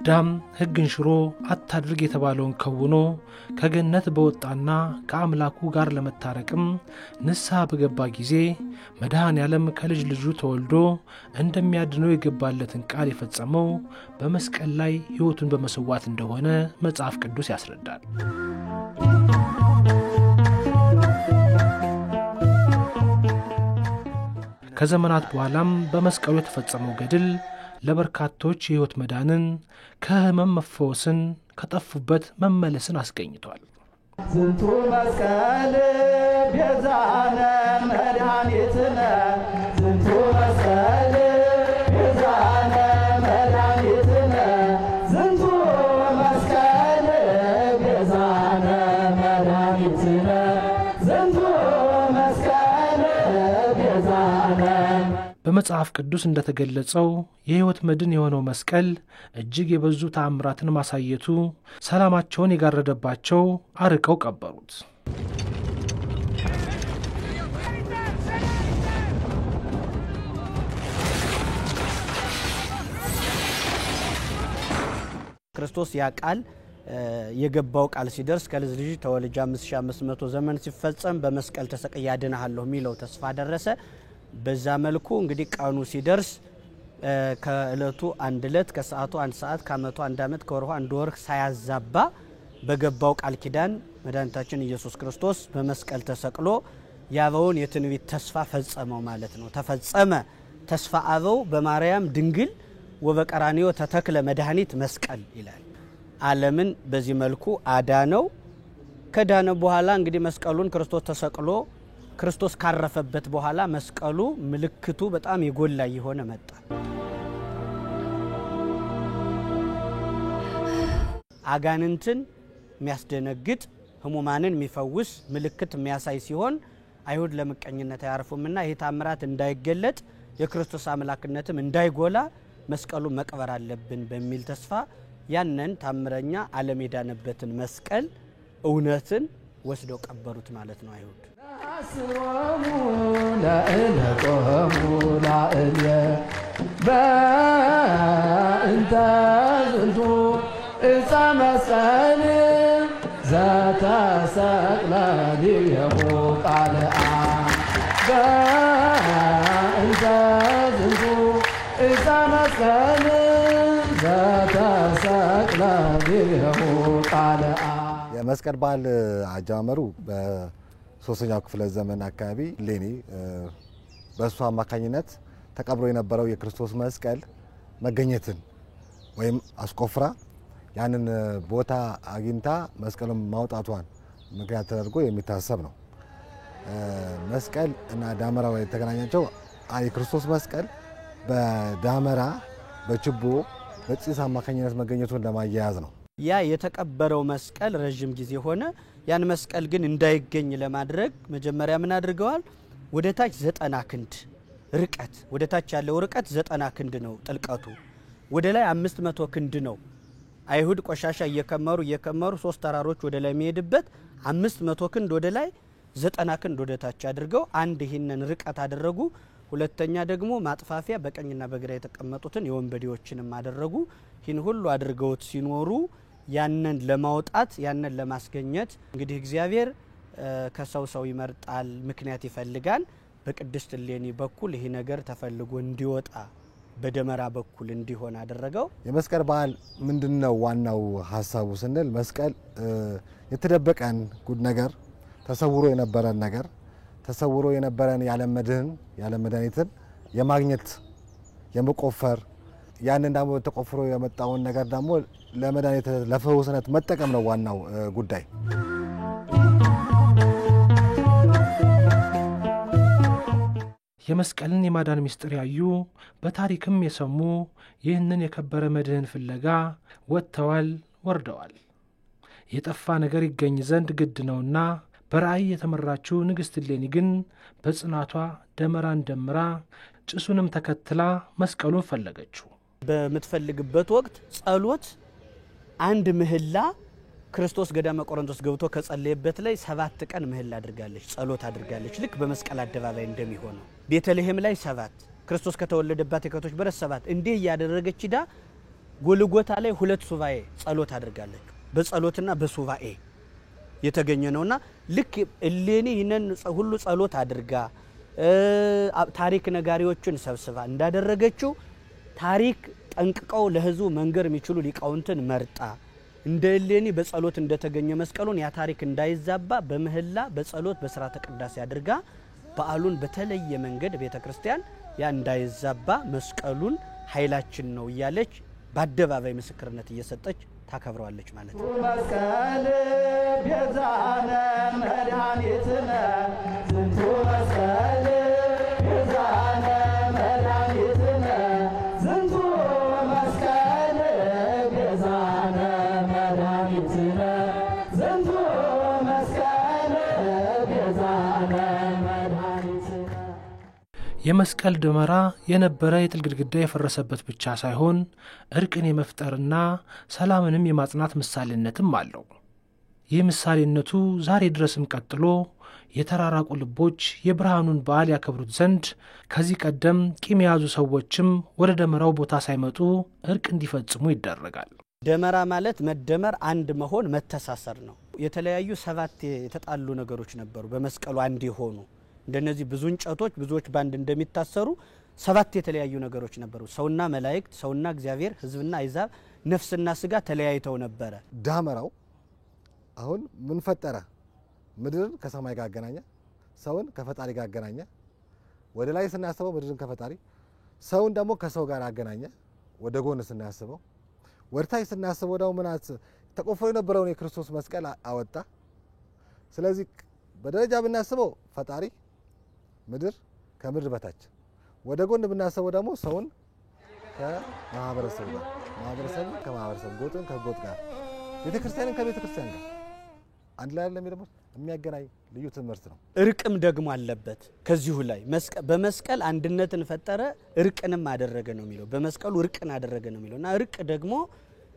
አዳም ሕግን ሽሮ አታድርግ የተባለውን ከውኖ ከገነት በወጣና ከአምላኩ ጋር ለመታረቅም ንስሐ በገባ ጊዜ መድኃኔዓለም ከልጅ ልጁ ተወልዶ እንደሚያድነው የገባለትን ቃል የፈጸመው በመስቀል ላይ ሕይወቱን በመሰዋት እንደሆነ መጽሐፍ ቅዱስ ያስረዳል። ከዘመናት በኋላም በመስቀሉ የተፈጸመው ገድል ለበርካቶች ሕይወት መዳንን ከህመም መፈወስን ከጠፉበት መመለስን አስገኝቷል። ዝንቱ መስቀል ቤዛነ መድኃኒትነ ዝንቱ መስቀል ቤዛነ መድኃኒትነ ዝንቱ መስቀል ቤዛነ መድኃኒትነ ዝንቱ መስቀል ቤዛነ። በመጽሐፍ ቅዱስ እንደተገለጸው የሕይወት መድን የሆነው መስቀል እጅግ የበዙ ተአምራትን ማሳየቱ ሰላማቸውን የጋረደባቸው አርቀው ቀበሩት። ክርስቶስ ያ ቃል የገባው ቃል ሲደርስ ከልጅ ልጅ ተወልጄ 5500 ዘመን ሲፈጸም በመስቀል ተሰቅዬ አድንሃለሁ የሚለው ተስፋ ደረሰ። በዛ መልኩ እንግዲህ ቀኑ ሲደርስ ከእለቱ አንድ እለት ከሰዓቱ አንድ ሰዓት ከአመቱ አንድ አመት ከወርሁ አንድ ወር ሳያዛባ በገባው ቃል ኪዳን መድኃኒታችን ኢየሱስ ክርስቶስ በመስቀል ተሰቅሎ ያበውን የትንቢት ተስፋ ፈጸመው ማለት ነው። ተፈጸመ ተስፋ አበው በማርያም ድንግል ወበቀራንዮ ተተክለ መድኃኒት መስቀል ይላል። ዓለምን በዚህ መልኩ አዳነው። ከዳነ በኋላ እንግዲህ መስቀሉን ክርስቶስ ተሰቅሎ ክርስቶስ ካረፈበት በኋላ መስቀሉ ምልክቱ በጣም የጎላ ይሆነ መጣ። አጋንንትን የሚያስደነግጥ ህሙማንን የሚፈውስ ምልክት የሚያሳይ ሲሆን አይሁድ ለምቀኝነት ያርፉምና ይሄ ታምራት እንዳይገለጥ የክርስቶስ አምላክነትም እንዳይጎላ መስቀሉ መቅበር አለብን በሚል ተስፋ ያንን ታምረኛ ዓለም የዳነበትን መስቀል እውነትን ወስደው ቀበሩት ማለት ነው አይሁድ። አስወሙ ለእለቆሙ ላእልየ በእንተ ዝንቱ ዕፀ መስቀል ዘተሰቅለ ዲቤሁ ቃልአ በእንተ ዝንቱ ዕፀ መስቀል ዘተሰቅለ ዲቤሁ ቃልአ። የመስቀል በዓል አጀማመሩ በ3ኛው ክፍለ ዘመን አካባቢ ሌኒ በእሱ አማካኝነት ተቀብሮ የነበረው የክርስቶስ መስቀል መገኘትን ወይም አስቆፍራ ያንን ቦታ አግኝታ መስቀሉን ማውጣቷን ምክንያት ተደርጎ የሚታሰብ ነው። መስቀል እና ዳመራ የተገናኛቸው የክርስቶስ መስቀል በዳመራ በችቦ በጭስ አማካኝነት መገኘቱን ለማያያዝ ነው። ያ የተቀበረው መስቀል ረጅም ጊዜ ሆነ። ያን መስቀል ግን እንዳይገኝ ለማድረግ መጀመሪያ ምን አድርገዋል? ወደ ታች 90 ክንድ ርቀት፣ ወደ ታች ያለው ርቀት 90 ክንድ ነው ጥልቀቱ፣ ወደ ላይ 500 ክንድ ነው። አይሁድ ቆሻሻ እየከመሩ 3 ተራሮች ወደ ላይ የሚሄድበት 500 ክንድ ወደ ላይ 90 ክንድ ወደ ታች አድርገው አንድ ይሄንን ርቀት አደረጉ። ሁለተኛ ደግሞ ማጥፋፊያ በቀኝና በግራ የተቀመጡትን የወንበዴዎችንም አደረጉ። ይህን ሁሉ አድርገውት ሲኖሩ ያንን ለማውጣት ያንን ለማስገኘት እንግዲህ እግዚአብሔር ከሰው ሰው ይመርጣል፣ ምክንያት ይፈልጋል። በቅድስት እሌኒ በኩል ይሄ ነገር ተፈልጎ እንዲወጣ በደመራ በኩል እንዲሆን አደረገው። የመስቀል በዓል ምንድነው ዋናው ሐሳቡ ስንል መስቀል የተደበቀን ጉድ ነገር ተሰውሮ የነበረን ነገር ተሰውሮ የነበረን ያለም መድኃኒትን የማግኘት የመቆፈር ያንን ደግሞ ተቆፍሮ የመጣውን ነገር ደግሞ ለመድኃኒት ለፈውስነት መጠቀም ነው ዋናው ጉዳይ። የመስቀልን የማዳን ምስጢር ያዩ በታሪክም የሰሙ ይህንን የከበረ መድህን ፍለጋ ወጥተዋል ወርደዋል። የጠፋ ነገር ይገኝ ዘንድ ግድ ነውና በራእይ የተመራችው ንግሥት እሌኒ ግን በጽናቷ ደመራን ደምራ ጭሱንም ተከትላ መስቀሉን ፈለገችው። በምትፈልግበት ወቅት ጸሎት አንድ ምህላ ክርስቶስ ገዳመ ቆሮንቶስ ገብቶ ከጸለየበት ላይ 7 ቀን ምህላ አድርጋለች፣ ጸሎት አድርጋለች። ልክ በመስቀል አደባባይ እንደሚሆነው ቤተልሔም ላይ 7 ክርስቶስ ከተወለደባት የከቶች በረት 7 እንዲህ ያደረገች ዳ ጎልጎታ ላይ 2 ሱባኤ ጸሎት አድርጋለች። በጸሎትና በሱባኤ የተገኘ ነውና ልክ እሌኒ ይነን ሁሉ ጸሎት አድርጋ ታሪክ ነጋሪዎችን ሰብስባ እንዳደረገችው ታሪክ ጠንቅቀው ለህዝቡ መንገር የሚችሉ ሊቃውንትን መርጣ እንደ እሌኒ በጸሎት እንደተገኘ መስቀሉን ያ ታሪክ እንዳይዛባ በመህላ በጸሎት በሥርዓተ ቅዳሴ አድርጋ በዓሉን በተለየ መንገድ ቤተክርስቲያን ያ እንዳይዛባ መስቀሉን ኃይላችን ነው እያለች በአደባባይ ምስክርነት እየሰጠች ታከብረዋለች ማለት ነው። መስቀል ቤዛነ መድኃኒትነ ዝንቱ መስቀል ቤዛነ መድኃኒትነ ዝንቱ መስቀል ቤዛነ መድኃኒትነ ዝንቱ መስቀል ቤዛነ መድኃኒትነ። የመስቀል ደመራ የነበረ የጥል ግድግዳ የፈረሰበት ብቻ ሳይሆን እርቅን የመፍጠርና ሰላምንም የማጽናት ምሳሌነትም አለው። ይህ ምሳሌነቱ ዛሬ ድረስም ቀጥሎ የተራራቁ ልቦች የብርሃኑን በዓል ያከብሩት ዘንድ ከዚህ ቀደም ቂም የያዙ ሰዎችም ወደ ደመራው ቦታ ሳይመጡ እርቅ እንዲፈጽሙ ይደረጋል። ደመራ ማለት መደመር፣ አንድ መሆን፣ መተሳሰር ነው። የተለያዩ 7 የተጣሉ ነገሮች ነበሩ በመስቀሉ አንድ የሆኑ እንደነዚህ ብዙ እንጨቶች ብዙዎች ባንድ እንደሚታሰሩ 7 የተለያዩ ነገሮች ነበሩ። ሰውና መላእክት፣ ሰውና እግዚአብሔር፣ ህዝብና አሕዛብ፣ ነፍስና ስጋ ተለያይተው ነበረ። ዳመራው አሁን ምን ፈጠረ? ምድርን ከሰማይ ጋር አገናኘ፣ ሰውን ከፈጣሪ ጋር አገናኘ። ወደ ላይ ስናስበው ምድርን ከፈጣሪ፣ ሰውን ደግሞ ከሰው ጋር አገናኘ። ወደ ጎን ስናስበው፣ ወደ ታች ስናስበው ደግሞ ምናት ተቆፍሮ የነበረውን የክርስቶስ መስቀል አወጣ። ስለዚህ በደረጃ ብናስበው ፈጣሪ ምድር ከምድር በታች፣ ወደ ጎን ብናስበው ደግሞ ሰውን ከማህበረሰብ ጋር፣ ማህበረሰብ ከማህበረሰብ፣ ጎጥን ከጎጥ ጋር፣ ቤተክርስቲያንን ከቤተክርስቲያን ጋር አንድ ላይ ያለ ደግሞ የሚያገናኝ ልዩ ትምህርት ነው። እርቅም ደግሞ አለበት ከዚሁ ላይ በመስቀል አንድነትን ፈጠረ እርቅንም አደረገ ነው የሚለው። በመስቀሉ እርቅን አደረገ ነው የሚለውና እርቅ ደግሞ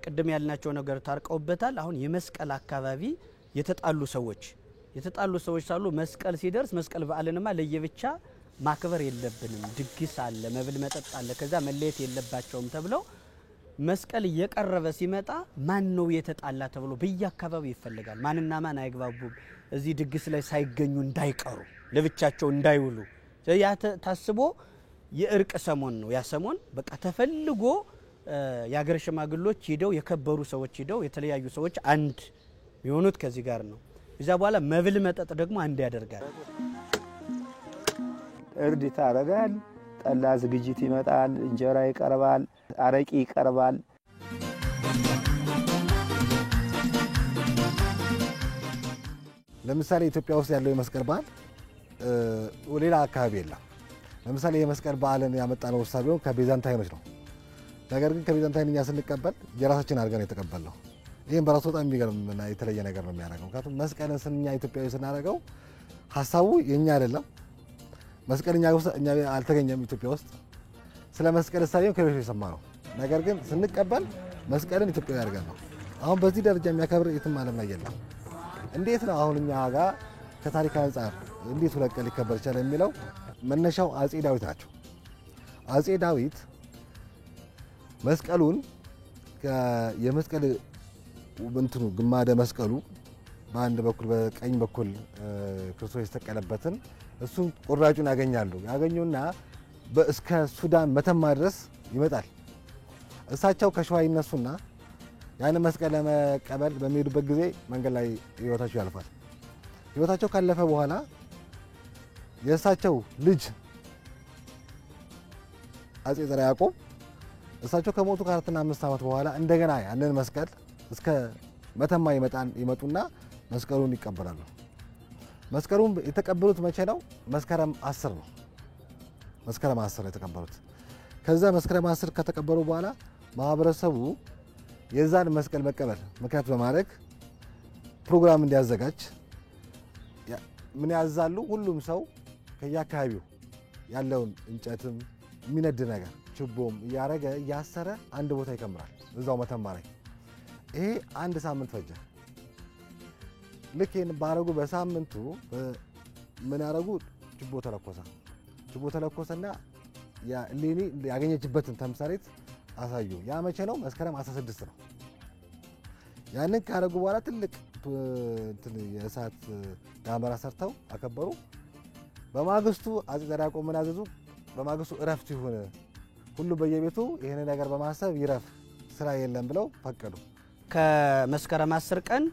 ቅድም ያልናቸው ነገር ታርቀውበታል። አሁን የመስቀል አካባቢ የተጣሉ ሰዎች ሳሉ መስቀል ሲደርስ መስቀል በዓልንማ ለየብቻ ማክበር የለብንም፣ ድግስ አለ፣ መብል መጠጥ አለ፣ ከዛ መለየት የለባቸውም ተብለው መስቀል እየቀረበ ሲመጣ ማን ነው የተጣላ ተብሎ በየአካባቢው ይፈልጋል። ማንና ማን አይግባቡም፣ እዚህ ድግስ ላይ ሳይገኙ እንዳይቀሩ፣ ለብቻቸው እንዳይውሉ ያ ታስቦ የእርቅ ሰሞን ነው። ያ ሰሞን በቃ ተፈልጎ የአገር ሽማግሎች ሄደው የከበሩ ሰዎች ሄደው የተለያዩ ሰዎች አንድ የሚሆኑት ከዚህ ጋር ነው። እዛ በኋላ መብል መጠጥ ደግሞ አንድ ያደርጋል። እርድ ይታረጋል፣ ጠላ ዝግጅት ይመጣል፣ እንጀራ ይቀርባል፣ አረቂ ይቀርባል። ለምሳሌ ኢትዮጵያ ውስጥ ያለው የመስቀል በዓል ሌላ አካባቢ የለም። ለምሳሌ የመስቀል በዓልን ያመጣነው ወሳቢው ከቤዛንታይኖች ነው። ነገር ግን ከቤዛንታይንኛ ስንቀበል የራሳችን አድርገን የተቀበልነው ይሄን በራሱ በጣም የሚገርምና የተለየ ነገር ነው የሚያደርገው። ምክንያቱም መስቀልን ስንኛ ኢትዮጵያዊ ስናደርገው ሐሳቡ የኛ አይደለም። መስቀልኛ እኛ አልተገኘም ኢትዮጵያ ውስጥ። ስለ መስቀል ሳይሆን ከቤት የሰማነው ነገር ግን ስንቀበል መስቀልን ኢትዮጵያዊ አድርገን ነው። አሁን በዚህ ደረጃ የሚያከብር የትም ዓለም ላይ የለም። እንዴት ነው አሁን እኛ ጋር ከታሪክ አንጻር እንዴት ሁለት ቀን ሊከበር ይችላል የሚለው መነሻው አጼ ዳዊት ናቸው። አጼ ዳዊት መስቀሉን የመስቀል እንትኑ ግማደ መስቀሉ በአንድ በኩል በቀኝ በኩል ክርስቶስ የተሰቀለበትን እሱን ቁራጩን ያገኙና እስከ ሱዳን መተማ ድረስ ይመጣል። እሳቸው ከሸዋ ይነሱና ያን መስቀል ለመቀበል በሚሄዱበት ጊዜ መንገድ ላይ ህይወታቸው ያልፋል። ህይወታቸው ካለፈ በኋላ የእሳቸው ልጅ አጼ ዘርዓ ያዕቆብ እሳቸው ከሞቱ ከ4 እና 5 ዓመት በኋላ እንደገና ያንን መስቀል እስከ መተማ ይመጡና መስቀሉን ይቀበላሉ። መስቀሉን የተቀበሉት መቼ ነው? መስከረም 10 ነው። መስከረም 10 የተቀበሉት። ከዛ መስከረም 10 ከተቀበሉ በኋላ ማህበረሰቡ የዛን መስቀል መቀበል ምክንያት በማድረግ ፕሮግራም እንዲያዘጋጅ ምን ያዛሉ? ሁሉም ሰው ከየአካባቢው ያለውን እንጨትም የሚነድ ነገር ችቦም እያረገ እያሰረ አንድ ቦታ ይከምራል እዛው መተማ ላይ። ይሄ 1 ሳምንት ፈጀ። ልክ ይሄን ባረጉ በሳምንቱ ምን ያረጉ? ችቦ ተለኮሰና ያ እሌኒ ያገኘችበትን ተምሳሌት አሳዩ። ያ መቼ ነው? መስከረም 16 ነው። ያንን ካረጉ በኋላ ትልቅ የእሳት ዳመራ ሰርተው አከበሩ። በማግስቱ አፄ ዘርዓ ያዕቆብ ምን አዘዙ? በማግስቱ እረፍት ይሁን፣ ሁሉ በየቤቱ ይህን ነገር በማሰብ ይረፍ፣ ስራ የለም ብለው ፈቀዱ። ከመስከረም 10 ቀን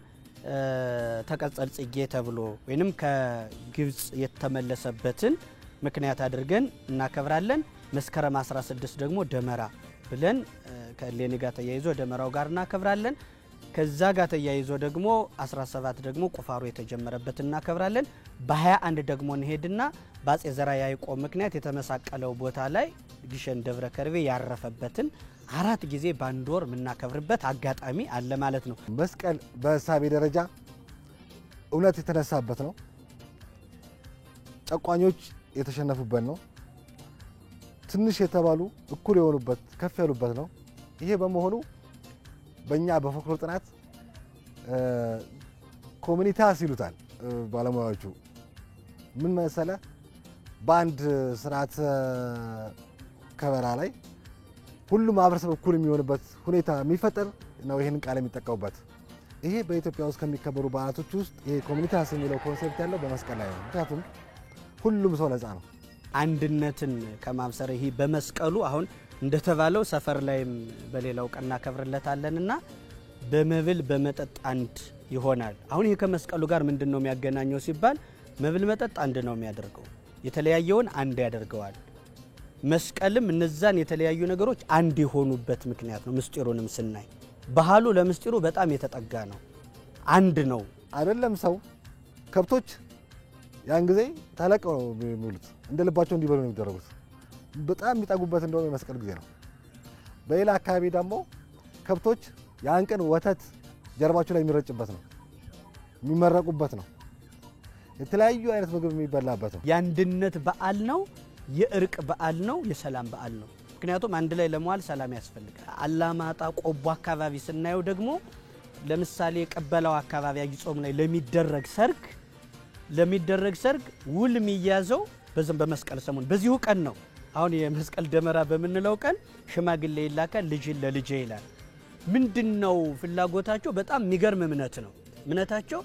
ተቀጸል ጽጌ ተብሎ ወይንም ከግብጽ የተመለሰበትን ምክንያት አድርገን እናከብራለን። መስከረም 16 ደግሞ ደመራ ብለን ከሌኒ ጋር ተያይዞ ደመራው ጋር እናከብራለን። ከዛ ጋር ተያይዞ ደግሞ 17 ደግሞ ቁፋሮ የተጀመረበት እናከብራለን። በ21 ደግሞ እንሄድና በአፄ ዘርዓ ያዕቆብ ምክንያት የተመሳቀለው ቦታ ላይ ግሸን ደብረ ከርቤ ያረፈበትን 4 ጊዜ ባንድ ወር የምናከብርበት አጋጣሚ አለ ማለት ነው። መስቀል በእሳቤ ደረጃ እውነት የተነሳበት ነው። ጨቋኞች የተሸነፉበት ነው። ትንሽ የተባሉ እኩል የሆኑበት ከፍ ያሉበት ነው። ይሄ በመሆኑ በእኛ በፎክሎር ጥናት ኮሚኒታስ ይሉታል ባለሙያዎቹ። ምን መሰለ? በአንድ ስርዓት ከበራ ላይ ሁሉም ማህበረሰብ እኩል የሚሆንበት ሁኔታ የሚፈጠር ነው። ይህንን ቃል የሚጠቀሙበት ይሄ በኢትዮጵያ ውስጥ ከሚከበሩ በዓላቶች ውስጥ ይሄ ኮሚኒታስ የሚለው ኮንሴፕት ያለው በመስቀል ላይ ነው። ምክንያቱም ሁሉም ሰው ነፃ ነው። አንድነትን ከማብሰር ይሄ በመስቀሉ አሁን እንደተባለው ሰፈር ላይም በሌላው ቀን እናከብርለታለንና በመብል በመጠጥ አንድ ይሆናል። አሁን ይሄ ከመስቀሉ ጋር ምንድነው የሚያገናኘው ሲባል መብል መጠጥ አንድ ነው የሚያደርገው፣ የተለያየውን አንድ ያደርገዋል። መስቀልም እነዛን የተለያዩ ነገሮች አንድ የሆኑበት ምክንያት ነው። ምስጢሩንም ስናይ ባህሉ ለምስጢሩ በጣም የተጠጋ ነው፣ አንድ ነው አይደለም። ሰው ከብቶች ያን ጊዜ ታለቀው ነው የሚሉት፣ እንደ ልባቸው እንዲበሉ ነው የሚደረጉት። በጣም የሚጠጉበት እንደውም የመስቀል ጊዜ ነው። በሌላ አካባቢ ደግሞ ከብቶች ያን ቀን ወተት ጀርባቸው ላይ የሚረጭበት ነው፣ የሚመረቁበት ነው፣ የተለያዩ አይነት ምግብ የሚበላበት ነው። የአንድነት በዓል ነው፣ የእርቅ በዓል ነው፣ የሰላም በዓል ነው። ምክንያቱም አንድ ላይ ለመዋል ሰላም ያስፈልጋል። አላማጣ ቆቦ አካባቢ ስናየው ደግሞ ለምሳሌ ቀበላው አካባቢ አጊጾም ላይ ለሚደረግ ሰርግ ውል የሚያዘው በመስቀል ሰሞን በዚሁ ቀን ነው። አሁን የመስቀል ደመራ በምንለው ቀን ሽማግሌ ይላካል፣ ልጅን ለልጄ ይላል። ምንድነው ፍላጎታቸው? በጣም የሚገርም እምነት ነው። እምነታቸው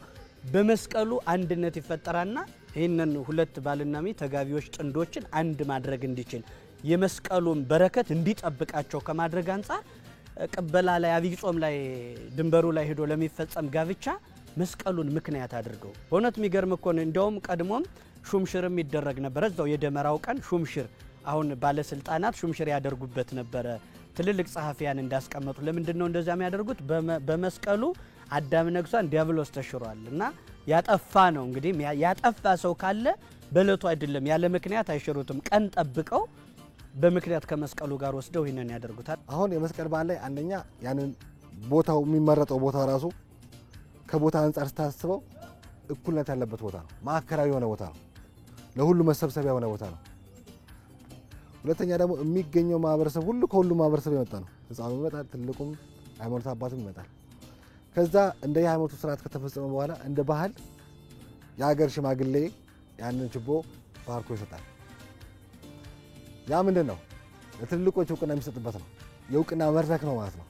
በመስቀሉ አንድነት ይፈጠራልና ይህንን ሁለት ባልና ሚስት ተጋቢዎች ጥንዶችን አንድ ማድረግ እንዲችል የመስቀሉን በረከት እንዲጠብቃቸው ከማድረግ አንፃር ቀበላ ላይ አብይጾም ላይ ድንበሩ ላይ ሄዶ ለሚፈጸም ጋብቻ መስቀሉን ምክንያት አድርገው በእውነት የሚገርም እኮ ነው። እንደውም ቀድሞም ሹምሽርም ይደረግ ነበር። እዛው የደመራው ቀን ሹምሽር አሁን ባለስልጣናት ሹምሽር ያደርጉበት ነበር። ትልልቅ ጸሐፊያን እንዳስቀመጡ ለምንድን ነው እንደዛ የሚያደርጉት? በመስቀሉ አዳም ነግሷን ዲያብሎስ ተሽሯል እና ያጠፋ ነው። እንግዲህ ያጠፋ ሰው ካለ በለቱ አይደለም ያለ ምክንያት አይሽሩትም። ቀን ጠብቀው በምክንያት ከመስቀሉ ጋር ወስደው ይሄንን ያደርጉታል። አሁን የመስቀል በዓል ላይ አንደኛ ያንን ቦታው የሚመረጠው ቦታ ራሱ ከቦታ አንፃር ስታስበው እኩልነት ያለበት ቦታ ነው። ማዕከላዊ የሆነ ቦታ ነው። ለሁሉ መሰብሰቢያ የሆነ ቦታ ነው። ሁለተኛ ደግሞ የሚገኘው ማህበረሰብ ሁሉ ከሁሉ ማህበረሰብ የመጣ ነው። ህፃኑ ይመጣል፣ ትልቁም ሃይማኖት አባቱም ይመጣል። ከዛ እንደ የሃይማኖቱ ስርዓት ከተፈጸመ በኋላ እንደ ባህል የሀገር ሽማግሌ ያንን ችቦ ባርኮ ይሰጣል። ያ ምንድን ነው? ለትልቆች እውቅና የሚሰጥበት ነው። የእውቅና መድረክ ነው ማለት ነው።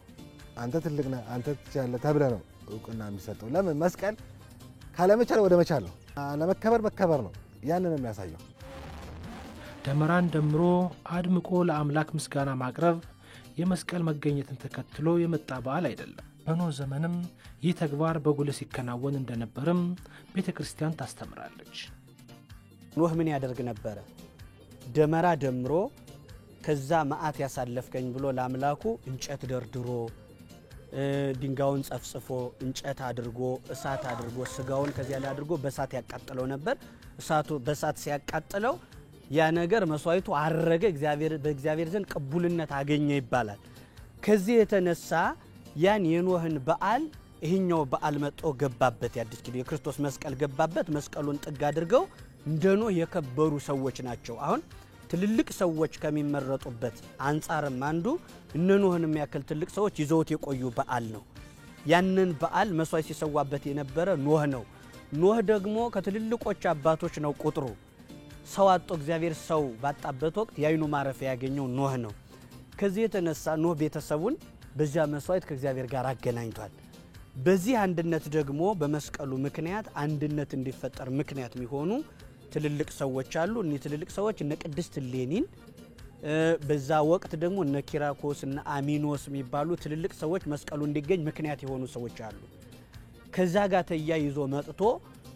አንተ ትልቅ ነህ፣ አንተ ትችላለህ ተብለህ ነው እውቅና የሚሰጠው። ለምን? መስቀል ካለመቻል ወደ መቻል ነው፣ ለመከበር መከበር ነው። ያንን ነው የሚያሳየው። ደመራን ደምሮ አድምቆ ለአምላክ ምስጋና ማቅረብ የመስቀል መገኘትን ተከትሎ የመጣ በዓል አይደለም። በኖህ ዘመንም ይህ ተግባር በጉልህ ሲከናወን እንደነበርም ቤተ ክርስቲያን ታስተምራለች። ኖህ ምን ያደርግ ነበረ? ደመራ ደምሮ ከዛ መዓት ያሳለፍከኝ ብሎ ለአምላኩ እንጨት ደርድሮ ድንጋዩን ጸፍጽፎ እንጨት አድርጎ እሳት አድርጎ ስጋውን ከዚያ ላይ አድርጎ በእሳት ያቃጥለው ነበር። እሳቱ በእሳት ሲያቃጥለው ያ ነገር መስዋዕቱ አረገ፣ በእግዚአብሔር ዘንድ ቅቡልነት አገኘ ይባላል። ከዚህ የተነሳ ያን የኖህን በዓል ይሄኛው በዓል መጥቶ ገባበት። የአዲስ ኪዳን የክርስቶስ መስቀል ገባበት። መስቀሉን ጥግ አድርገው እንደ ኖህ የከበሩ ሰዎች ናቸው። አሁን ትልልቅ ሰዎች ከሚመረጡበት አንጻርም አንዱ እነ ኖህን የሚያክል ትልቅ ሰዎች ይዘውት የቆዩ በዓል ነው። ያንን በዓል መስዋዕት ሲሰዋበት የነበረ ኖህ ነው። ኖህ ደግሞ ከትልልቆች አባቶች ነው ቁጥሩ። ሰው አጥቶ እግዚአብሔር ሰው ባጣበት ወቅት ያይኑ ማረፊያ ያገኘው ኖህ ነው። ከዚህ የተነሳ ኖህ ቤተሰቡን በዚያ መስዋዕት ከእግዚአብሔር ጋር አገናኝቷል። በዚህ አንድነት ደግሞ በመስቀሉ ምክንያት አንድነት እንዲፈጠር ምክንያት የሚሆኑ ትልልቅ ሰዎች አሉ። እነዚህ ትልልቅ ሰዎች እነ ቅድስት እሌኒን በዛ ወቅት ደግሞ እነ ኪራኮስ እና አሚኖስ የሚባሉ ትልልቅ ሰዎች መስቀሉ እንዲገኝ ምክንያት የሆኑ ሰዎች አሉ። ከዛ ጋር ተያይዞ መጥቶ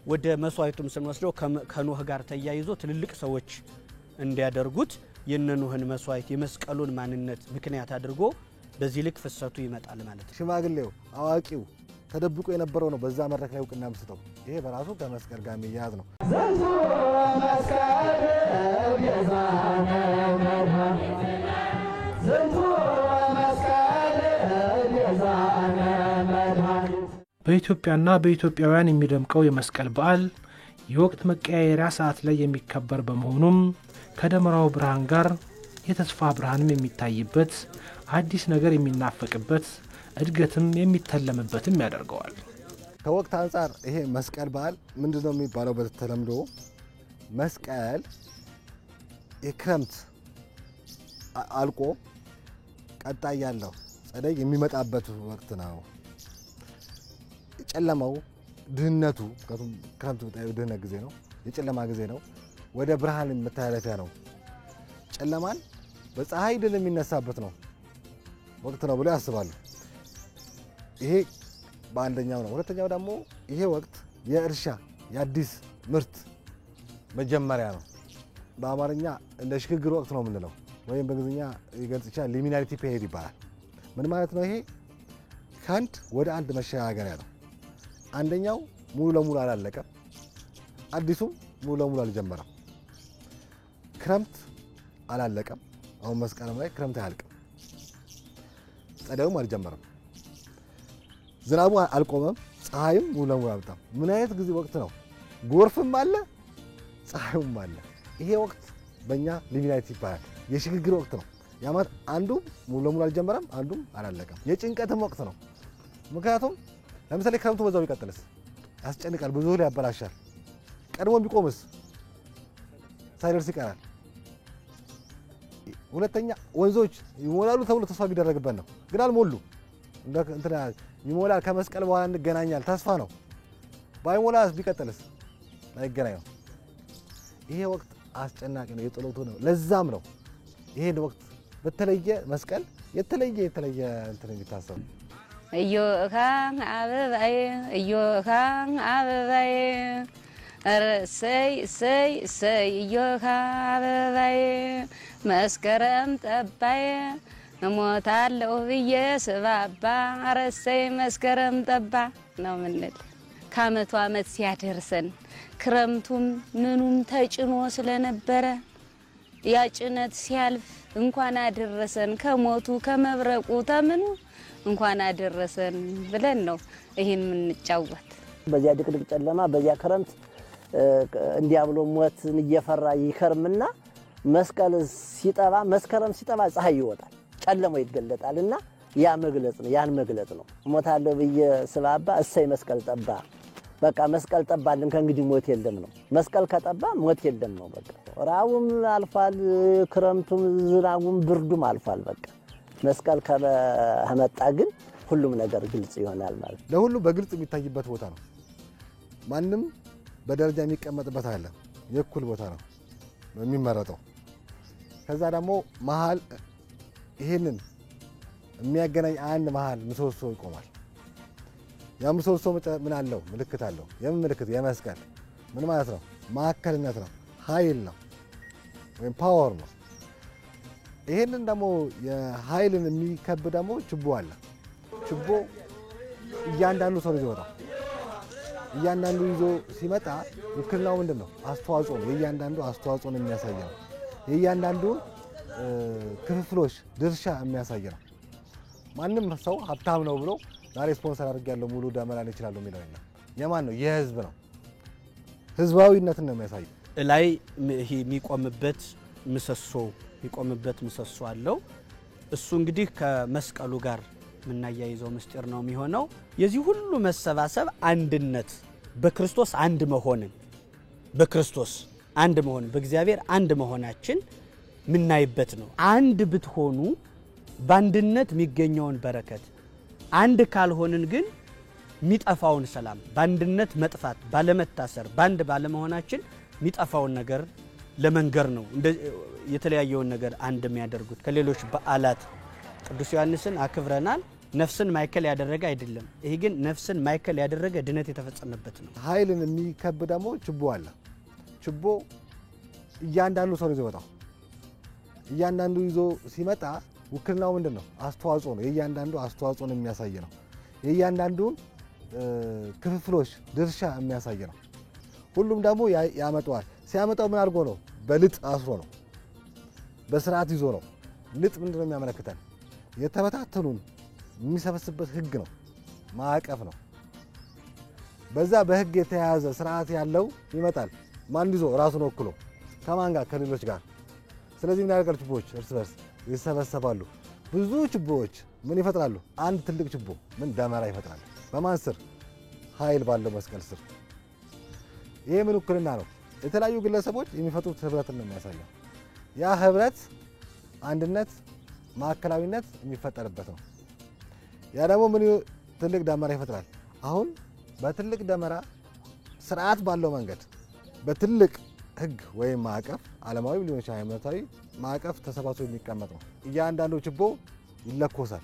ወደ መስዋዕቱም ስንወስደው ከኖህ ጋር ተያይዞ ትልልቅ ሰዎች እንዲያደርጉት የነኖህን መስዋዕት የመስቀሉን ማንነት ምክንያት አድርጎ በዚህ ልክ ፍሰቱ ይመጣል ማለት ነው። ሽማግሌው አዋቂው ተደብቆ የነበረው ነው በዛ መድረክ ላይ እውቅና መስጠው። ይሄ በራሱ ከመስቀል ጋር የሚያያዝ ነው። ዘንቱ መስቀል ቤዛነ መድኃኒትነ ዘንቱ መስቀል ቤዛነ መድኃኒትነ። በኢትዮጵያና በኢትዮጵያውያን የሚደምቀው የመስቀል በዓል የወቅት መቀያየሪያ ሰዓት ላይ የሚከበር በመሆኑም ከደመራው ብርሃን ጋር የተስፋ ብርሃንም የሚታይበት፣ አዲስ ነገር የሚናፈቅበት፣ እድገትም የሚተለምበትም ያደርገዋል። ከወቅት አንጻር ይሄ መስቀል በዓል ምንድነው የሚባለው? በተለምዶ መስቀል የክረምት አልቆ ቀጣይ ያለው ጸደይ የሚመጣበት ወቅት ነው። ጨለማው ድህነቱ ክረምት ድህነት ጊዜ ነው፣ የጨለማ ጊዜ ነው። ወደ ብርሃን መተላለፊያ ነው። ጨለማን በፀሐይ ድል የሚነሳበት ነው ወቅት ነው ብሎ ያስባሉ። ይሄ በአንደኛው ነው። ሁለተኛው ደግሞ ይሄ ወቅት የእርሻ የአዲስ ምርት መጀመሪያ ነው። በአማርኛ እንደ ሽግግር ወቅት ነው የምንለው፣ ወይም በእንግሊዝኛ ይገልጽ ይችላል ሊሚናሪቲ ፔሪድ ይባላል። ምን ማለት ነው? ይሄ ከአንድ ወደ አንድ መሸጋገሪያ ነው። አንደኛው ሙሉ ለሙሉ አላለቀም፣ አዲሱም ሙሉ ለሙሉ አልጀመረም። ክረምት አላለቀም፣ አሁን መስቀልም ላይ ክረምት አያልቅም። ጸደዩም አልጀመረም፣ ዝናቡ አልቆመም፣ ፀሐይም ሙሉ ለሙሉ አልወጣም። ምን አይነት ጊዜ ወቅት ነው? ጎርፍም አለ፣ ፀሐዩም አለ። ይሄ ወቅት በእኛ ሊሚናሪቲ ይባላል፣ የሽግግር ወቅት ነው። ያ ማለት አንዱ ሙሉ ለሙሉ አልጀመረም፣ አንዱም አላለቀም። የጭንቀትም ወቅት ነው። ምክንያቱም ለምሳሌ ክረምቱ በዛው ይቀጥልስ ያስጨንቃል፣ ብዙ ላይ ያበላሻል። ቀድሞ ቢቆምስ ሳይደርስ ይቀራል። ሁለተኛ ወንዞች ይሞላሉ ተብሎ ተስፋ ቢደረግበት ነው፣ ግን አልሞሉ። እንትና ይሞላል ከመስቀል በኋላ እንገናኛል ተስፋ ነው። ባይሞላስ ቢቀጥልስ አይገናኝ ነው። ይሄ ወቅት አስጨናቂ ነው፣ የጸሎቱ ነው። ለዛም ነው ይሄን ወቅት በተለየ መስቀል የተለየ እንትን የሚታሰብ እዮካ አበባዬ እዮካ አበባዬ እሰይ እዮካ አበባዬ መስከረም ጠባዬ እሞታለሁ ብዬ ስባባ እሰይ መስከረም ጠባ ነው ምንል። ከዓመቱ ዓመት ሲያደርሰን ክረምቱም ምኑም ተጭኖ ስለነበረ ያ ጭነት ሲያልፍ እንኳን አደረሰን ከሞቱ ከመብረቁ ተምኑ እንኳን አደረሰን ብለን ነው ይሄን የምንጫወት። በዚያ ድቅድቅ ጨለማ በዚያ ክረምት እንዲያብሎ ሞትን እየፈራ ይከርምና መስቀል ሲጠባ መስከረም ሲጠባ ፀሐይ ይወጣል፣ ጨለማው ይገለጣልና ያ መግለጽ ነው፣ ያን መግለጽ ነው። ሞታለሁ ብዬ ስባባ እሰይ መስቀል ጠባ፣ በቃ መስቀል ጠባልን ከእንግዲህ ሞት የለም ነው። መስቀል ከጠባ ሞት የለም ነው። በቃ ራቡም አልፏል፣ ክረምቱም ዝናቡም ብርዱም አልፏል። በቃ መስቀል ከመጣ ግን ሁሉም ነገር ግልጽ ይሆናል ማለት ነው። ለሁሉም በግልጽ የሚታይበት ቦታ ነው። ማንም በደረጃ የሚቀመጥበት አለ፣ የእኩል ቦታ ነው የሚመረጠው። ከዛ ደግሞ መሀል ይሄንን የሚያገናኝ አንድ መሀል ምሰሶ ይቆማል። ያ ምሰሶ ምን አለው? ምልክት አለው። የምን ምልክት? የመስቀል ምን ማለት ነው? ማዕከልነት ነው፣ ኃይል ነው ወይም ፓወር ነው። ይሄንን ደግሞ የኃይልን የሚከብ ደግሞ ችቦ አለ። ችቦ እያንዳንዱ ሰው ይዞ ይወጣል። እያንዳንዱ ይዞ ሲመጣ ውክልናው ምንድነው? አስተዋጽኦ ነው። የእያንዳንዱ አስተዋጽኦን የሚያሳይ ነው። የእያንዳንዱ ክፍፍሎች ድርሻ የሚያሳይ ነው። ማንም ሰው ሀብታም ነው ብሎ ዛሬ ስፖንሰር አድርጌያለሁ ሙሉ ደመራ ላይ ይችላል የሚለው የለም። የማን ነው? የህዝብ ነው። ህዝባዊነትን ነው የሚያሳይ። ላይ የሚቆምበት ምሰሶ አለው። እሱ እንግዲህ ከመስቀሉ ጋር የምናያይዘው ምስጢር ነው የሚሆነው። የዚህ ሁሉ መሰባሰብ አንድነት በክርስቶስ አንድ መሆንን በእግዚአብሔር አንድ መሆናችን ምናይበት ነው። አንድ ብትሆኑ ባንድነት የሚገኘውን በረከት አንድ ካልሆንን ግን የሚጠፋውን ሰላም ባንድነት መጥፋት ባለመታሰር ባንድ ባለመሆናችን የሚጠፋውን ነገር ለመንገር ነው የተለያየውን ነገር አንድ የሚያደርጉት ከሌሎች በዓላት ቅዱስ ዮሐንስን አክብረናል ነፍስን ማይከል ያደረገ አይደለም ይሄ ግን ነፍስን ማይከል ያደረገ ድነት የተፈጸመበት ነው ኃይልን የሚከብደሞ ችቦ አለ ችቦ እያንዳንዱ ሰው ይዞ ወጣው እያንዳንዱ ይዞ ሲመጣ ውክልናው ምንድነው አስተዋጽኦ ነው እያንዳንዱ አስተዋጽኦ ነው የሚያሳይ ነው እያንዳንዱ ክፍፍሎች ድርሻ የሚያሳይ ነው ሁሉም ደግሞ ያመጣዋል ሲያመጣው ምን አድርጎ ነው በልጥ አስሮ ነው በስርዓት ይዞ ነው ልጥ ምንድነው የሚያመለክተን የተበታተኑን የሚሰበስብበት ህግ ነው ማዕቀፍ ነው በዛ በህግ የተያዘ ስርዓት ያለው ይመጣል ማን ይዞ ራሱን ወክሎ ከማን ጋር ከሌሎች ጋር ስለዚህ ምን ያደርጋሉ ችቦዎች እርስ በርስ ይሰበሰባሉ ብዙ ችቦዎች ምን ይፈጥራሉ አንድ ትልቅ ችቦ ምን ደመራ ይፈጥራሉ በማን ስር ኃይል ባለው መስቀል ስር ይሄ ምን ውክልና ነው የተለያዩ ግለሰቦች የሚፈጥሩት ህብረትን ነው የሚያሳየው ያ ህብረት አንድነት ማዕከላዊነት የሚፈጠርበት ነው ያ ደግሞ ምን ትልቅ ደመራ ይፈጥራል አሁን በትልቅ ደመራ ስርዓት ባለው መንገድ በትልቅ ህግ ወይ ማዕቀፍ ዓለማዊ ሊሆን ይችላል ሃይማኖታዊ ማዕቀፍ ተሰባስቦ የሚቀመጥ ነው እያንዳንዱ ችቦ ይለኮሳል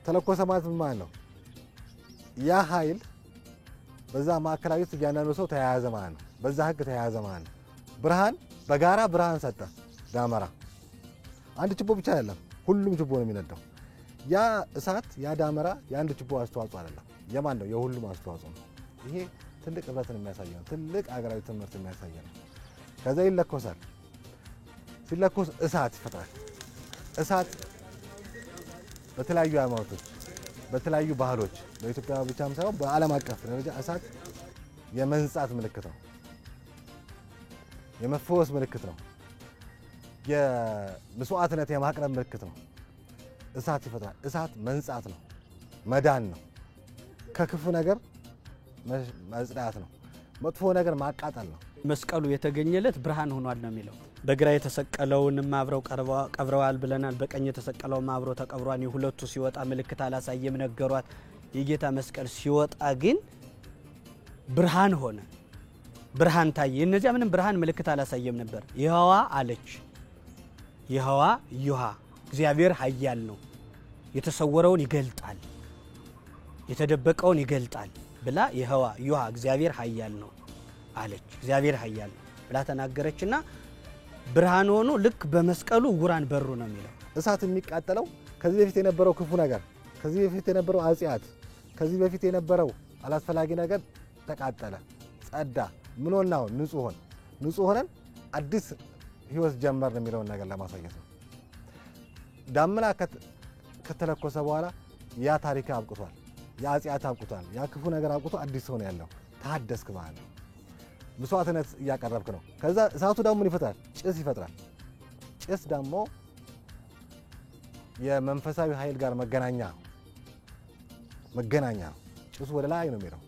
ተለኮሰ ማለት ምን ማለት ነው ያ ኃይል በዛ ማዕከላዊ ውስጥ እያንዳንዱ ሰው ተያያዘ ማለት ነው በዛ ህግ ተያያዘ ማለት ነው ብርሃን በጋራ ብርሃን ሰጠ ዳመራ አንድ ችቦ ብቻ አይደለም ሁሉም ችቦ ነው የሚነዳው ያ እሳት ያ ዳመራ የአንድ ችቦ አስተዋጽኦ አይደለም የማን ነው የሁሉም አስተዋጽኦ ነው ይሄ ትልቅ ህብረትን የሚያሳይ ነው ትልቅ አገራዊ ትምህርት የሚያሳይ ነው ከዛ ይለኮሳል ሲለኮስ እሳት ይፈጥራል እሳት በተለያዩ ሃይማኖቶች በተለያዩ ባህሎች በኢትዮጵያ ብቻም ሳይሆን በዓለም አቀፍ ደረጃ እሳት የመንጻት ምልክት ነው የመፈወስ ምልክት ነው የመስዋዕትነት የማቅረብ ምልክት ነው እሳት ይፈጥራል እሳት መንጻት ነው መዳን ነው ከክፉ ነገር መጽዳት ነው መጥፎ ነገር ማቃጠል ነው መስቀሉ የተገኘለት ብርሃን ሆኗል ነው የሚለው በግራ የተሰቀለውንም አብረው ቀብረዋል ብለናል በቀኝ የተሰቀለውም አብረው ተቀብሯል የሁለቱ ሲወጣ ምልክት አላሳየም ነገሯት የጌታ መስቀል ሲወጣ ግን ብርሃን ሆነ ብርሃን ታየ እነዚያ ምንም ብርሃን ምልክት አላሳየም ነበር ይሃዋ አለች ይሃዋ ይሃ እግዚአብሔር ኃያል ነው የተሰወረውን ይገልጣል የተደበቀውን ይገልጣል ብላ ይሃዋ ይሃ እግዚአብሔር ኃያል ነው አለች እግዚአብሔር ኃያል ብላ ተናገረችና ብርሃን ሆኖ ልክ በመስቀሉ ጉራን በሩ ነው የሚለው እሳት የሚቃጠለው ከዚህ በፊት የነበረው ክፉ ነገር ከዚህ በፊት የነበረው አጽያት ከዚህ በፊት የነበረው አላስፈላጊ ነገር ተቃጠለ ጸዳ ምን ሆነው ንጹህ ሆነን አዲስ ህይወት ጀመር ነው የሚለው ነገር ለማሳየት ነው ዳመና ከተለኮሰ በኋላ ያ ታሪክ አብቅቷል ያ አጽያት አብቅቷል ያ ክፉ ነገር አብቅቶ አዲስ ሆነ ያለው ታደስክ ማለት ነው መስዋዕትነት ያቀረብክ ነው ከዛ እሳቱ ደግሞ ምን ይፈጥራል ጭስ ይፈጥራል ጭስ ደግሞ የመንፈሳዊ ኃይል ጋር መገናኛ ነው ጭሱ ወደ ላይ ነው የሚሄደው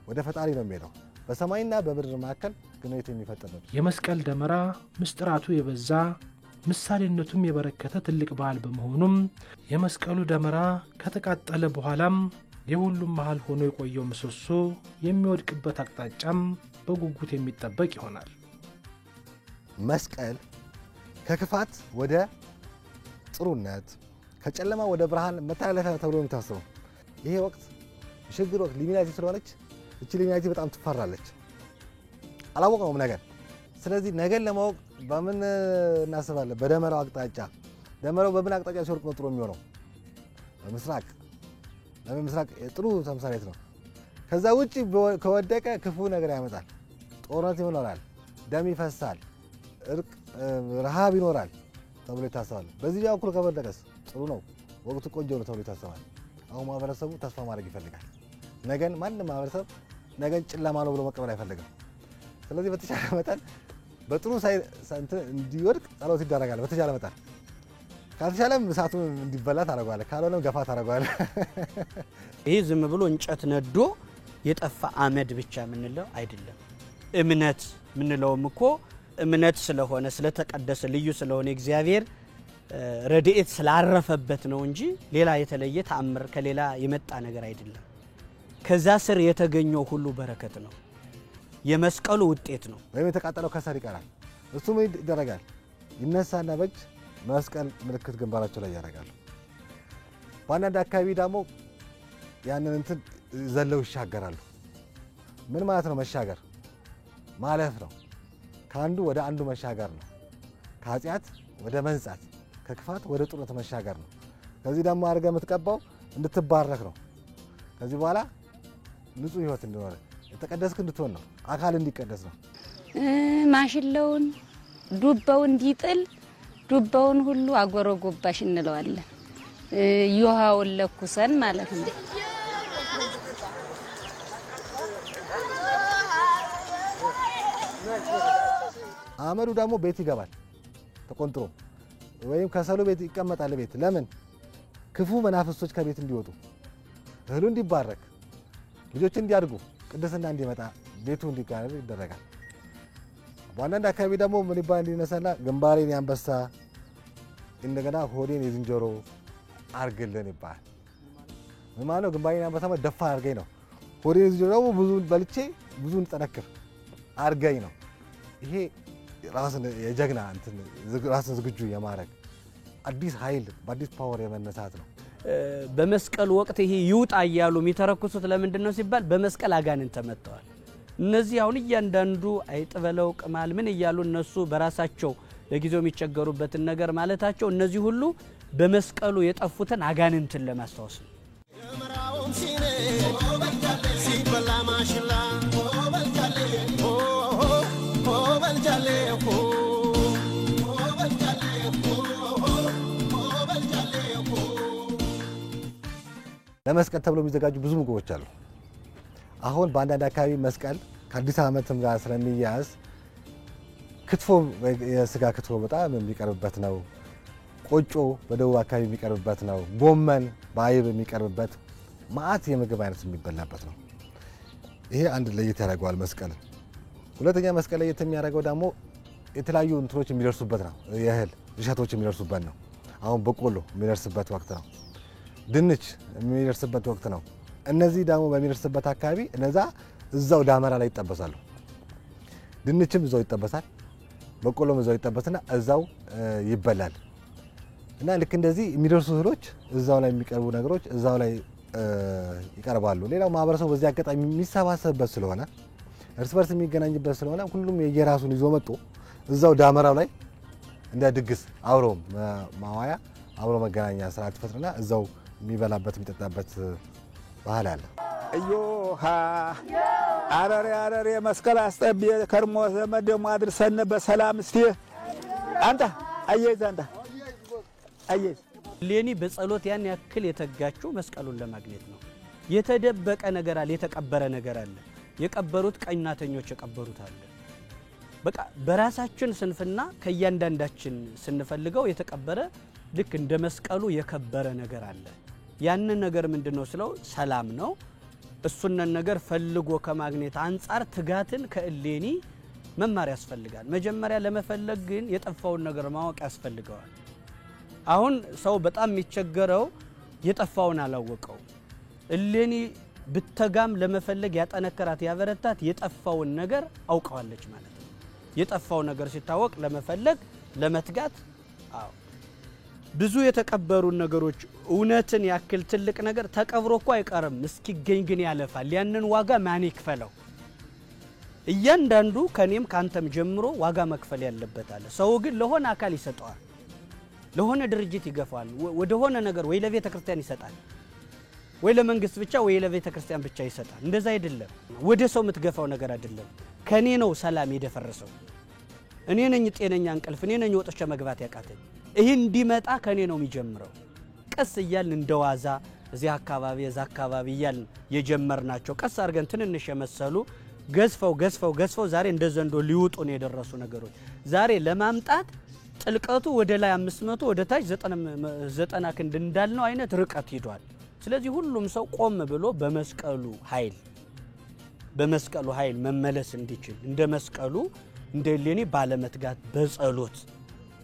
ወደ ፈጣሪ ነው የሚሄደው በሰማይና በምድር መካከል ግንኙነት የሚፈጠር ነው የመስቀል ደመራ ምስጥራቱ የበዛ ምሳሌነቱም የበረከተ ትልቅ በዓል በመሆኑም የመስቀሉ ደመራ ከተቃጠለ በኋላም የሁሉም መሃል ሆኖ የቆየው ምሰሶ የሚወድቅበት አቅጣጫም በጉጉት የሚጠበቅ ይሆናል መስቀል ከክፋት ወደ ጥሩነት ከጨለማ ወደ ብርሃን መተላለፊያ ተብሎ የሚታሰበው ይሄ ወቅት ሽግር ወቅት ሊሚናቲ ስለሆነች እቺ ሊሚናቲ በጣም ትፈራለች አላወቀውም ነገር ስለዚህ ነገር ለማወቅ በምን እናስባለን በደመራው አቅጣጫ ደመራው በምን አቅጣጫ ሲወርቅ ነው ጥሩ የሚሆነው በምስራቅ ለምስራቅ ጥሩ ተምሳሌት ነው ከዛ ውጪ ከወደቀ ክፉ ነገር ያመጣል ጦርነት ይኖራል ደም ይፈሳል እርቅ ረሃብ ይኖራል ተብሎ ይታሰባል በዚህ በኩል ከወደቀስ ጥሩ ነው ወቅቱ ቆንጆ ነው ተብሎ ይታሰባል አሁን ማህበረሰቡ ተስፋ ማድረግ ይፈልጋል ነገን ማንንም ማህበረሰብ ነገን ጨለማ ነው ብሎ መቀበል አይፈልግም ስለዚህ በተቻለ መጠን በጥሩ ሳይንት እንዲወድቅ ጸሎት ይደረጋል በተቻለ መጠን ካልተቻለም እሳቱን እንዲበላ ታረጋለህ ካልሆነም ገፋ ታረጋለህ ይሄ ዝም ብሎ እንጨት ነዶ የጠፋ አመድ ብቻ ምንለው አይደለም እምነት ምንለውም እኮ እምነት ስለሆነ ስለተቀደሰ ልዩ ስለሆነ እግዚአብሔር ረድኤት ስላረፈበት ነው እንጂ ሌላ የተለየ ተአምር ከሌላ የመጣ ነገር አይደለም። ከዛ ስር የተገኘው ሁሉ በረከት ነው። የመስቀሉ ውጤት ነው። ወይም የተቃጠለው ከሰር ይቀራል። እሱ ምን ይደረጋል? ይነሳና በእጅ መስቀል ምልክት ግንባራቸው ላይ ያደርጋሉ። በአንዳንድ አካባቢ ደግሞ ያንን እንትን ዘለው ይሻገራሉ። ምን ማለት ነው? መሻገር ማለፍ ነው። ከአንዱ ወደ አንዱ መሻገር ነው። ከኃጢአት ወደ መንጻት፣ ከክፋት ወደ ጥሩነት መሻገር ነው። ከዚህ ደግሞ አድርገህ የምትቀባው እንድትባረክ ነው። ከዚህ በኋላ ንጹህ ህይወት እንዲኖር የተቀደስክ እንድትሆን ነው። አካል እንዲቀደስ ነው። ማሽላውን ዱባውን እንዲጥል ዱባውን ሁሉ አጎረጎባሽ እንለዋለን። ይውሃውን ለኩሰን ማለት ነው። አመዱ ደግሞ ቤት ይገባል ተቆንጥሮ፣ ወይም ከሰሉ ቤት ይቀመጣል። ቤት ለምን? ክፉ መናፍስቶች ከቤት እንዲወጡ፣ እህሉ እንዲባረክ፣ ልጆች እንዲያድጉ፣ ቅድስና እንዲመጣ ቤቱ እንዲጋር ይደረጋል። በአንዳንድ አካባቢ ደግሞ ምን ይባል እንዲነሳና ግንባሬን ያንበሳ እንደገና ሆዴን የዝንጀሮ አርግልን ይባል። ምን ማለት ነው? ግንባሬን ያንበሳ ማለት ደፋ አርገኝ ነው። ሆዴን የዝንጀሮ ደግሞ ብዙ በልቼ ብዙ እንጠነክር አርገኝ ነው። ይሄ ራስን የጀግና እንትን ራስን ዝግጁ የማድረግ አዲስ ኃይል በአዲስ ፓወር የመነሳት ነው። በመስቀል ወቅት ይሄ ይውጣ እያሉ የሚተረኩሱት ለምንድን ነው ሲባል በመስቀል አጋንንት ተመተዋል። እነዚህ አሁን እያንዳንዱ አይጥበለው ቅማል ምን እያሉ እነሱ በራሳቸው ለጊዜው የሚቸገሩበትን ነገር ማለታቸው እነዚህ ሁሉ በመስቀሉ የጠፉትን አጋንንትን ለማስታወስ ነው። ለመስቀል ተብሎ የሚዘጋጁ ብዙ ምግቦች አሉ። አሁን በአንዳንድ አካባቢ መስቀል ከአዲስ ዓመትም ጋር ስለሚያያዝ ክትፎ፣ የስጋ ክትፎ በጣም የሚቀርብበት ነው። ቆጮ በደቡብ አካባቢ የሚቀርብበት ነው። ጎመን በአይብ የሚቀርብበት ማአት የምግብ አይነት የሚበላበት ነው። ይሄ አንድ ለየት ያደርገዋል መስቀል። ሁለተኛ መስቀል ለየት የሚያደርገው ደግሞ የተለያዩ እንትኖች የሚደርሱበት ነው። የእህል እሸቶች የሚደርሱበት ነው። አሁን በቆሎ የሚደርስበት ወቅት ነው። ድንች የሚደርስበት ወቅት ነው። እነዚህ ደግሞ በሚደርስበት አካባቢ እነዛ እዛው ዳመራ ላይ ይጠበሳሉ። ድንችም እዛው ይጠበሳል፣ በቆሎም እዛው ይጠበስና እዛው ይበላል። እና ልክ እንደዚህ የሚደርሱ እህሎች እዛው ላይ የሚቀርቡ ነገሮች እዛው ላይ ይቀርባሉ። ሌላው ማህበረሰቡ በዚህ አጋጣሚ የሚሰባሰብበት ስለሆነ እርስ በርስ የሚገናኝበት ስለሆነ ሁሉም የየራሱን ይዞ መጥቶ እዛው ዳመራው ላይ እንደ ድግስ አብሮ ማዋያ አብሮ መገናኛ ስርዓት ይፈጥርና እዛው የሚበላበት የሚጠጣበት ባህል አለ። እዮሃ አረሬ አረሬ መስቀል አስጠብ ከርሞ ዘመድ ደሞ አድርሰን በሰላም እስቲ አንተ አየዝ አንተ አየዝ ሌኒ በጸሎት ያን ያክል የተጋቸው መስቀሉን ለማግኘት ነው። የተደበቀ ነገር አለ፣ የተቀበረ ነገር አለ። የቀበሩት ቀኝናተኞች የቀበሩት አለ። በቃ በራሳችን ስንፍና ከያንዳንዳችን ስንፈልገው የተቀበረ ልክ እንደ መስቀሉ የከበረ ነገር አለ። ያንን ነገር ምንድነው ስለው ሰላም ነው። እሱነን ነገር ፈልጎ ከማግኘት አንፃር ትጋትን ከእሌኒ መማር ያስፈልጋል። መጀመሪያ ለመፈለግ ግን የጠፋውን ነገር ማወቅ ያስፈልጋል። አሁን ሰው በጣም የሚቸገረው የጠፋውን አላወቀው። እሌኒ ብተጋም ለመፈለግ ያጠነከራት ያበረታት የጠፋውን ነገር አውቀዋለች ማለት ነው። የጠፋው ነገር ሲታወቅ ለመፈለግ ለመትጋት ብዙ የተቀበሩ ነገሮች እውነትን ያክል ትልቅ ነገር ተቀብሮ እኮ አይቀርም፣ እስኪገኝ ግን ያለፋል። ያንን ዋጋ ማን ይክፈለው? እያንዳንዱ ከኔም ካንተም ጀምሮ ዋጋ መክፈል ያለበት አለ። ሰው ግን ለሆነ አካል ይሰጣል፣ ለሆነ ድርጅት ይገፋል፣ ወደ ሆነ ነገር ወይ ለቤተ ክርስቲያን ይሰጣል፣ ወይ ለመንግስት ብቻ ወይ ለቤተ ክርስቲያን ብቻ ይሰጣል። እንደዛ አይደለም። ወደ ሰው የምትገፋው ነገር አይደለም። ከኔ ነው ሰላም የደፈረሰው፣ እኔ ነኝ ጤነኛ እንቅልፍ፣ እኔ ነኝ ወጥቼ መግባት ያቃተኝ። ይሄ እንዲመጣ ከኔ ነው የሚጀምረው። ቀስ እያልን እንደዋዛ እዚህ አካባቢ እዛ አካባቢ እያልን የጀመርናቸው ቀስ አድርገን ትንንሽ የመሰሉ ገዝፈው ዛሬ እንደ ዘንዶ ሊውጡን የደረሱ ነገሮች ዛሬ ለማምጣት ጥልቀቱ ወደ ላይ 500 ወደ ታች 90 ክንድ እንዳልነው አይነት ርቀት ሄዷል። ስለዚህ ሁሉም ሰው ቆም ብሎ በመስቀሉ ኃይል መመለስ እንዲችል እንደ መስቀሉ እንደ እሌኒ ባለመትጋት በጸሎት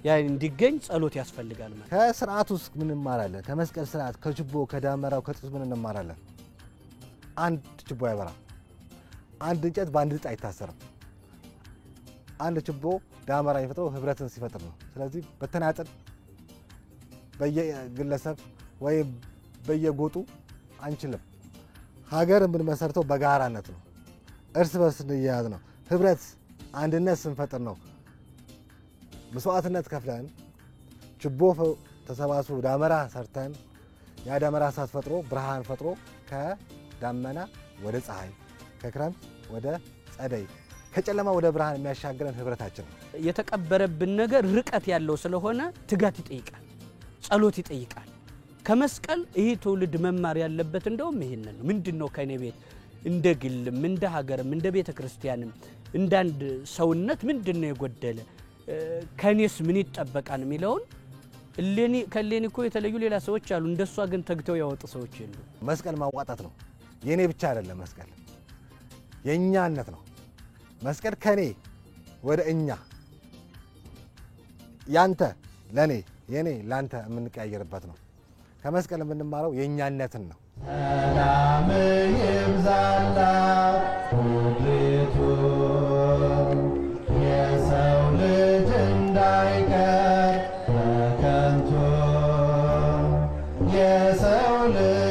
ያ እንዲገኝ ጸሎት ያስፈልጋል ማለት ከስርዓት ውስጥ ምን እንማራለን? ከመስቀል ስርዓት ከችቦ ከዳመራው ከጥስ ምን እንማራለን? አንድ ችቦ አይበራም። አንድ እንጨት በአንድ ልጥ አይታሰርም። አንድ ችቦ ዳመራ የሚፈጥረው ህብረትን ሲፈጥር ነው። ስለዚህ በተናጠል በየግለሰብ ወይ በየጎጡ አንችልም። ሀገር የምንመሰርተው በጋራነት ነው። እርስ በርስ እንያያዝ ነው። ህብረት አንድነት ስንፈጥር ነው። መስዋዕትነት ከፍለን ችቦ ተሰባስቦ ዳመራ ሰርተን ያ ዳመራ እሳት ፈጥሮ ብርሃን ፈጥሮ ከዳመና ወደ ፀሐይ ከክረምት ወደ ጸደይ ከጨለማ ወደ ብርሃን የሚያሻግረን ህብረታችን ነው። የተቀበረብን ነገር ርቀት ያለው ስለሆነ ትጋት ይጠይቃል፣ ጸሎት ይጠይቃል። ከመስቀል ይሄ ትውልድ መማር ያለበት እንደውም ይሄንን ነው። ምንድነው ከኔ ቤት እንደ ግልም እንደ ሀገርም እንደ ቤተ ክርስቲያንም እንዳንድ ሰውነት ምንድነው የጎደለ ከኔስ ምን ይጠበቃል የሚለውን ከሌኒ እኮ የተለዩ ሌላ ሰዎች አሉ። እንደሷ ግን ተግተው ያወጡ ሰዎች የሉ። መስቀል ማዋጣት ነው። የኔ ብቻ አይደለም። መስቀል የኛነት ነው። መስቀል ከኔ ወደ እኛ ያንተ ለኔ የኔ ላንተ የምንቀያየርበት ነው። ከመስቀል የምንማረው የኛነትን ነው። ሰላም ይብዛላት ምድሪቱ የሰው ልጅ እንዳይቀር በከንቱ የሰው ልጅ